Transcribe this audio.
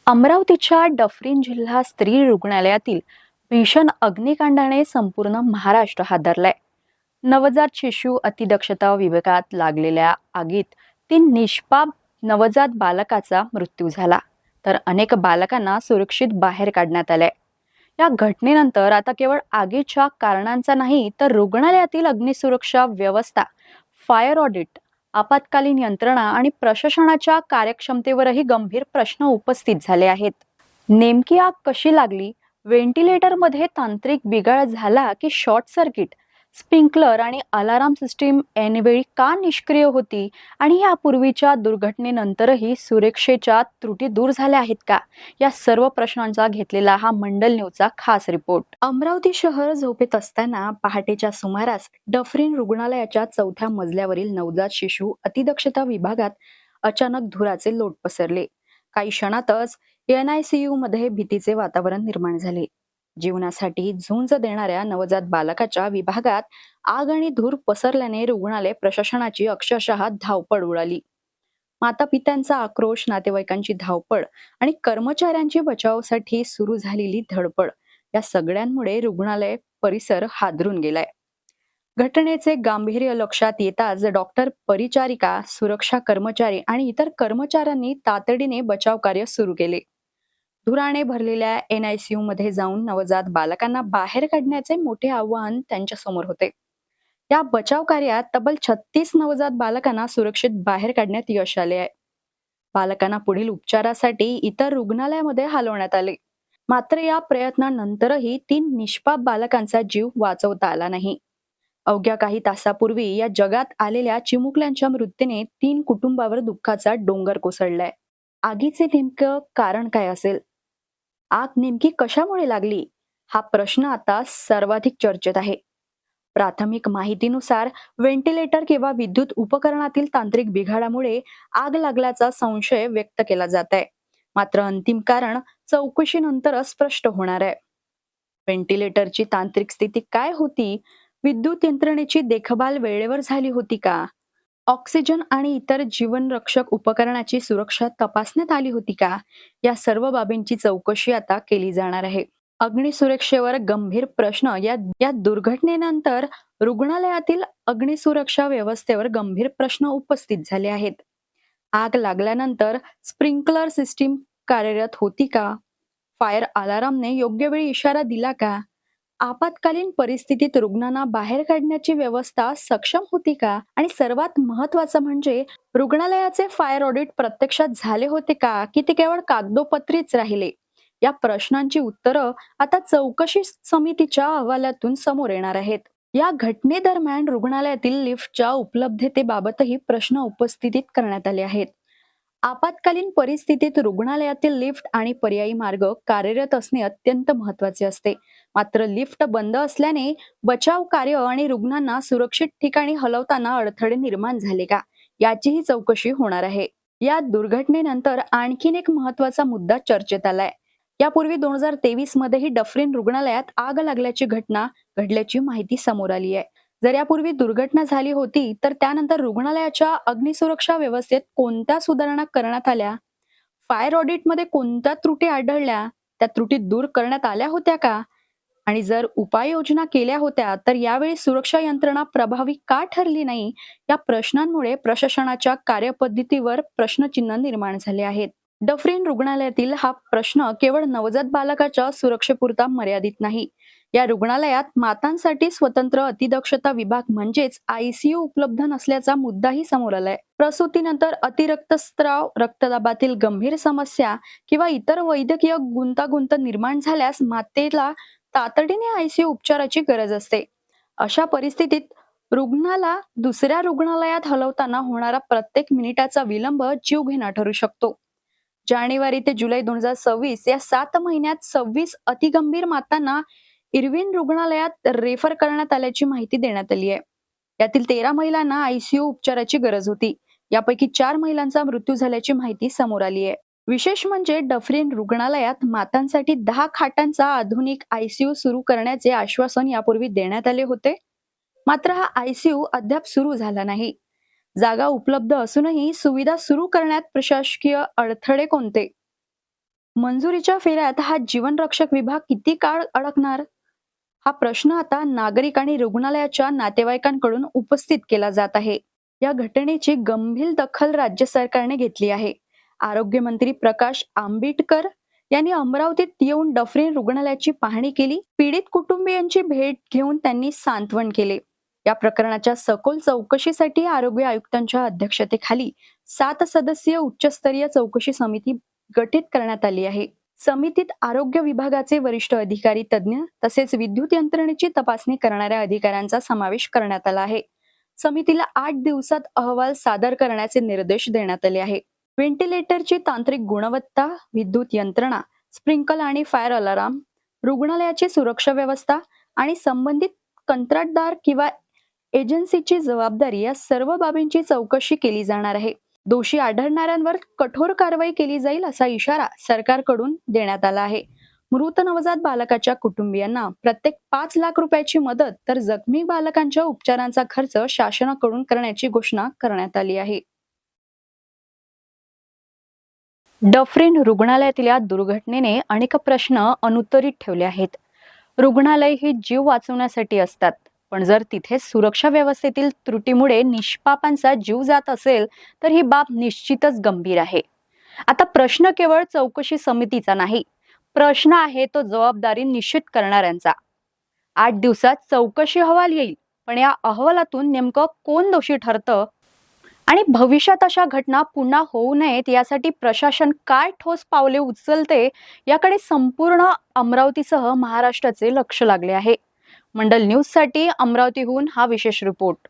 अमरावतीच्या डफरीन जिल्हा स्त्री रुग्णालयातील भीषण अग्निकांडाने संपूर्ण महाराष्ट्र हादरलाय. नवजात शिशु अतिदक्षता विभागात लागलेल्या आगीत 3 निष्पाप नवजात बालकाचा मृत्यू झाला, तर अनेक बालकांना सुरक्षित बाहेर काढण्यात आले. या घटनेनंतर आता केवळ आगीच्या कारणांचा नाही, तर रुग्णालयातील अग्निसुरक्षा व्यवस्था, फायर ऑडिट, आपत्कालीन यंत्रणा आणि प्रशासनाच्या कार्यक्षमतेवरही गंभीर प्रश्न उपस्थित झाले आहेत. नेमकी आग कशी लागली? व्हेंटिलेटरमध्ये तांत्रिक बिघाड झाला की शॉर्ट सर्किट? स्प्रिंकलर आणि अलार्म सिस्टीम ऐनवेळी का निष्क्रिय होती? आणि यापूर्वीच्या दुर्घटनेनंतरही सुरक्षेच्या त्रुटी दूर झाल्या आहेत का? या सर्व प्रश्नांचा घेतलेला हा मंडल न्यूजचा खास रिपोर्ट. अमरावती शहर झोपेत असताना पहाटेच्या सुमारास डफरीन रुग्णालयाच्या 4थ्या मजल्यावरील नवजात शिशु अतिदक्षता विभागात अचानक धुराचे लोट पसरले. काही क्षणातच NICU मध्ये भीतीचे वातावरण निर्माण झाले. जीवनासाठी झुंज देणाऱ्या नवजात बालकाच्या विभागात आग आणि धूर पसरल्याने रुग्णालय प्रशासनाची अक्षरशः धावपळ उडाली. माता पित्यांचा आक्रोश, नातेवाईकांची धावपळ आणि कर्मचाऱ्यांची बचावासाठी सुरू झालेली धडपड, या सगळ्यांमुळे रुग्णालय परिसर हादरून गेलाय. घटनेचे गांभीर्य लक्षात येताच डॉक्टर, परिचारिका, सुरक्षा कर्मचारी आणि इतर कर्मचाऱ्यांनी तातडीने बचाव कार्य सुरू केले. धुराने भरलेल्या NICU मध्ये जाऊन नवजात बालकांना बाहेर काढण्याचे मोठे आव्हान त्यांच्या समोर होते. या बचाव कार्यात तब्बल 36 नवजात बालकांना सुरक्षित बाहेर काढण्यात यश आले आहे. बालकांना पुढील उपचारासाठी इतर रुग्णालयामध्ये हलवण्यात आले. मात्र या प्रयत्नानंतरही 3 निष्पाप बालकांचा जीव वाचवता आला नाही. अवघ्या काही तासापूर्वी या जगात आलेल्या चिमुकल्यांच्या मृत्यूने 3 कुटुंबावर दुःखाचा डोंगर कोसळलाय. आगीचे नेमकं कारण काय असेल? आग नेमकी कशामुळे लागली? हा प्रश्न आता सर्वाधिक चर्चेत आहे. प्राथमिक माहितीनुसार व्हेंटिलेटर किंवा विद्युत उपकरणातील तांत्रिक बिघाडामुळे आग लागल्याचा संशय व्यक्त केला जात आहे. मात्र अंतिम कारण चौकशीनंतरच स्पष्ट होणार आहे. व्हेंटिलेटरची तांत्रिक स्थिती काय होती? विद्युत यंत्रणेची देखभाल वेळेवर झाली होती का? ऑक्सिजन आणि इतर जीवनरक्षक उपकरणाची सुरक्षा तपासण्यात आली होती का? या सर्व बाबींची चौकशी आता केली जाणार आहे. अग्निसुरक्षेवर गंभीर प्रश्न. या दुर्घटनेनंतर रुग्णालयातील अग्निसुरक्षा व्यवस्थेवर गंभीर प्रश्न उपस्थित झाले आहेत. आग लागल्यानंतर स्प्रिंकलर सिस्टीम कार्यरत होती का? फायर अलार्मने योग्य वेळी इशारा दिला का? आपत्कालीन परिस्थितीत रुग्णांना बाहेर काढण्याची व्यवस्था सक्षम होती का? आणि सर्वात महत्त्वाचं म्हणजे रुग्णालयाचे फायर ऑडिट प्रत्यक्षात झाले होते का, की ते केवळ कागदोपत्रीच राहिले? या प्रश्नांची उत्तरं आता चौकशी समितीच्या अहवालातून समोर येणार आहेत. या घटनेदरम्यान रुग्णालयातील लिफ्टच्या उपलब्धतेबाबतही प्रश्न उपस्थित करण्यात आले आहेत. आपत्कालीन परिस्थितीत रुग्णालयातील लिफ्ट आणि पर्यायी मार्ग कार्यरत असणे अत्यंत महत्त्वाचे असते. मात्र लिफ्ट बंद असल्याने बचाव कार्य आणि रुग्णांना सुरक्षित ठिकाणी हलवताना अडथळे निर्माण झाले का, याचीही चौकशी होणार आहे. या दुर्घटनेनंतर आणखीन एक महत्त्वाचा मुद्दा चर्चेत आलाय. यापूर्वी 2023 मध्येही डफरीन रुग्णालयात आग लागल्याची घटना घडल्याची माहिती समोर आली आहे. जर यापूर्वी दुर्घटना झाली होती, तर त्यानंतर रुग्णालयाच्या अग्निसुरक्षा व्यवस्थेत कोणत्या सुधारणा करण्यात आल्या? फायर ऑडिटमध्ये कोणत्या त्रुटी आढळल्या? त्या त्रुटी दूर करण्यात आल्या होत्या का? आणि जर उपाययोजना केल्या होत्या, तर यावेळी सुरक्षा यंत्रणा प्रभावी का ठरली नाही? या प्रश्नांमुळे प्रशासनाच्या कार्यपद्धतीवर प्रश्नचिन्ह निर्माण झाले आहेत. डफरीन रुग्णालयातील हा प्रश्न केवळ नवजात बालकाच्या सुरक्षेपुरता मर्यादित नाही. या रुग्णालयात मातांसाठी स्वतंत्र अतिदक्षता विभाग म्हणजेच ICU उपलब्ध नसल्याचा मुद्दाही समोर आलाय. प्रसूतीनंतर अतिरक्तस्राव, रक्तदाबातील गंभीर समस्या किंवा इतर वैद्यकीय गुंतागुंत निर्माण झाल्यास मातेला तातडीने ICU उपचाराची गरज असते. अशा परिस्थितीत रुग्णाला दुसऱ्या रुग्णालयात हलवताना होणारा प्रत्येक मिनिटाचा विलंब जीवघेणा ठरू शकतो. जानेवारी ते जुलै 2026 या 7 महिन्यात 26 अतिगंभीर मातांना इरविन रुग्णालयात रेफर करण्यात आल्याची माहिती देण्यात आली आहे. यातील 13 महिलांना ICU उपचाराची गरज होती. यापैकी 4 महिलांचा मृत्यू झाल्याची माहिती समोर आली आहे. विशेष म्हणजे डफरीन रुग्णालयात मातांसाठी 10 खाटांचा आधुनिक ICU सुरू करण्याचे आश्वासन यापूर्वी देण्यात आले होते. मात्र हा ICU अद्याप सुरू झाला नाही. जागा उपलब्ध असूनही सुविधा सुरू करण्यात प्रशासकीय अडथळे कोणते? मंजुरीच्या फेऱ्यात हा जीवनरक्षक विभाग किती काळ अडकणार? हा प्रश्न आता नागरिक आणि रुग्णालयाच्या नातेवाईकांकडून उपस्थित केला जात आहे. या घटनेची गंभीर दखल राज्य सरकारने घेतली आहे. आरोग्यमंत्री प्रकाश आंबेडकर यांनी अमरावतीत येऊन डफरीन रुग्णालयाची पाहणी केली. पीडित कुटुंबियांची भेट घेऊन त्यांनी सांत्वन केले. या प्रकरणाच्या सखोल चौकशीसाठी आरोग्य आयुक्तांच्या अध्यक्षतेखाली 7 सदस्यीय उच्चस्तरीय चौकशी समिती गठीत करण्यात आली आहे. समितीत आरोग्य विभागाचे वरिष्ठ अधिकारी तज्ज्ञ तसेच विद्युत यंत्रणेची तपासणी करणाऱ्या अधिकाऱ्यांचा समावेश करण्यात आला आहे. समितीला 8 दिवसात अहवाल सादर करण्याचे निर्देश देण्यात आले आहे. व्हेंटिलेटरची तांत्रिक गुणवत्ता, विद्युत यंत्रणा, स्प्रिंकल आणि फायर अलार्म, रुग्णालयाची सुरक्षा व्यवस्था आणि संबंधित कंत्राटदार किंवा एजन्सीची जबाबदारी या सर्व बाबींची चौकशी केली जाणार आहे. दोषी आढळणाऱ्यांवर कठोर कारवाई केली जाईल असा इशारा सरकारकडून देण्यात आला आहे. मृत नवजात बालकाच्या कुटुंबियांना प्रत्येक 5 लाख रुपयाची मदत तर जखमी बालकांच्या उपचारांचा खर्च शासनाकडून करण्याची घोषणा करण्यात आली आहे. डफरीन रुग्णालयातल्या दुर्घटनेने अनेक प्रश्न अनुत्तरित ठेवले आहेत. रुग्णालय ही जीव वाचवण्यासाठी असतात, पण जर तिथे सुरक्षा व्यवस्थेतील त्रुटीमुळे निष्पापांचा जीव जात असेल तर ही बाब निश्चितच गंभीर आहे. आता प्रश्न केवळ चौकशी समितीचा नाही, प्रश्न आहे तो जबाबदारी निश्चित करणाऱ्यांचा. 8 दिवसात चौकशी अहवाल येईल, पण या अहवालातून नेमकं कोण दोषी ठरतं आणि भविष्यात अशा घटना पुन्हा होऊ नयेत यासाठी प्रशासन काय ठोस पावले उचलते याकडे संपूर्ण अमरावतीसह महाराष्ट्राचे लक्ष लागले आहे. मंडल न्यूजसाठी अमरावतीहून हा विशेष रिपोर्ट.